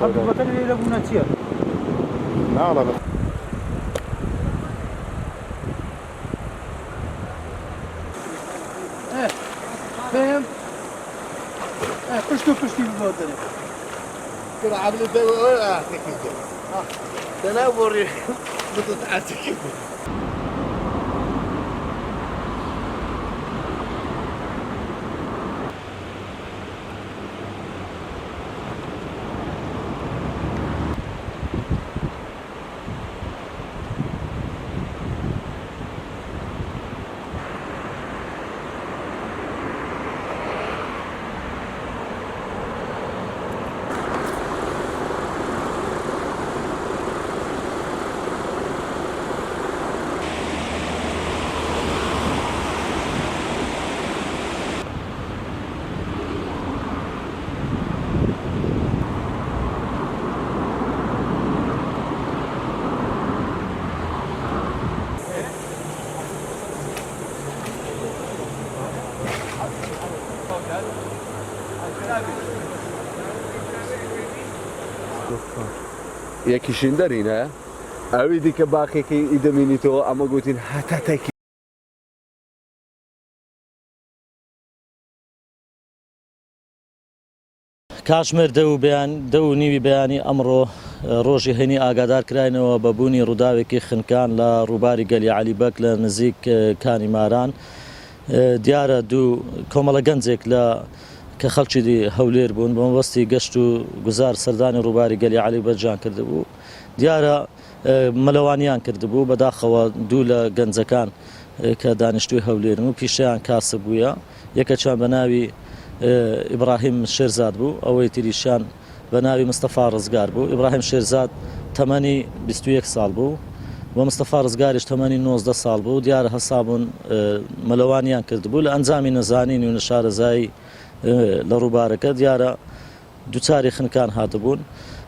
الوطن اللي لبونا تيا نعم فاهم قشتو بالوطن كده عامل ازاي ولا كده تناوري بتتعاتك یەکیشین دەرینە ئەوی دیکە باقیەکەی ئیدەمینیتەوە ئەمە گوتین هەتاتێکی کاتژمێر دە و نیوی بەیانی ئەمڕۆ ڕۆژی هەینی ئاگادار کراینەوە بە بوونی ڕووداوێکی خنکان لە ڕووباری گەلی عەلیبەک لە نزیک کانی ماران دیارە دوو کۆمەڵە گەنجێک لە کە خەڵکی هەولێر بوون بە مەبەستی گەشت و گوزار سەردانی ڕووباری گەلی عەلیبەک جان کردبوو دیارە مەلەوانیان کردبوو بەداخەوە دوو لە گەنجەکان کە دانیشتووی هەولێرن و پیشیان کاسب بووە یەکەچیان بە ناوی ئیبراهیم شێرزاد بوو ئەوەی تریشان بە ناوی مستەفا ڕزگار بوو ئیبراهیم شێرزاد تەمەنی 21 ساڵ بوو و مستەفا ڕزگاریش تەمەنی 19 ساڵ بوو دیارە هەسابوون مەلەوانیان کردبوو لە ئەنجامی نەزانینی و نەشارەزایی لە ڕووبارەکە دیارە دووچاری خنکان هاتبوون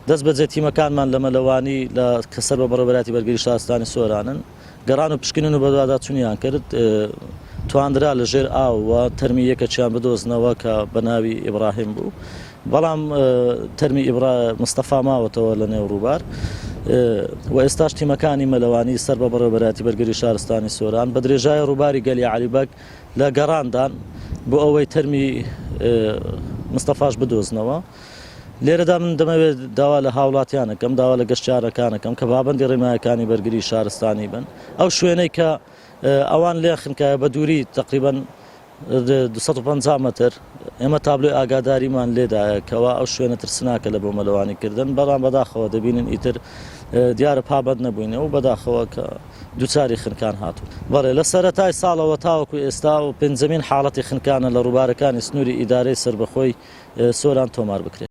دەست بەجێ تیمەکانمان لە مەلەوانی لە کەسەر بە بەڕێوەبەری بەرگری شارستانی سۆرانن گەڕان و پشکنن و بەداداچوونیان کرد تواندرا لە ژێر ئاوە تەرمی یەکەچیان بدۆزنەوە کە بە ناوی ئیبراهیم بوو بەڵام تەرمی مستەفا ماوەتەوە لە نێو ڕووبار و ئێستاش تیمەکانی مەلەوانی سەر بە بەڕێوەبەری بەرگری شارستانی سۆران بە درێژای ڕووباری گەلی عەلیبەک لە گەڕاندان بۆ ئەوەی تەرمی مستەفاش بدۆزنەوە لێرەدا من دەمەوێت داوا لە هاوڵاتیانەکەم داوا لە گەشتیارەکانەکەم کە پابەندی ڕێمایەکانی بەرگری شارستانی بن ئەو شوێنەی کە ئەوان لێ خنکایە بە دووری تقریبا 250 متر ئێمە تابلۆی ئاگاداریمان لێدایە کەوا ئەو شوێنە ترسناکە لە بۆ مەلەوانیکردن بەڵام بەداخەوە دەبینن ئیتر دیارە پابەند نەبووینەوە و بەداخەوە کە دووچاری خنکان هاتوو بەڵێ لە سەرەتای ساڵەوە تاوەکو ئێستا و پێنجەمین حاڵەتی خنکانە لە ڕووبارەکانی سنووری ئیدارەی سربەخۆی سۆران تۆمار بکرێت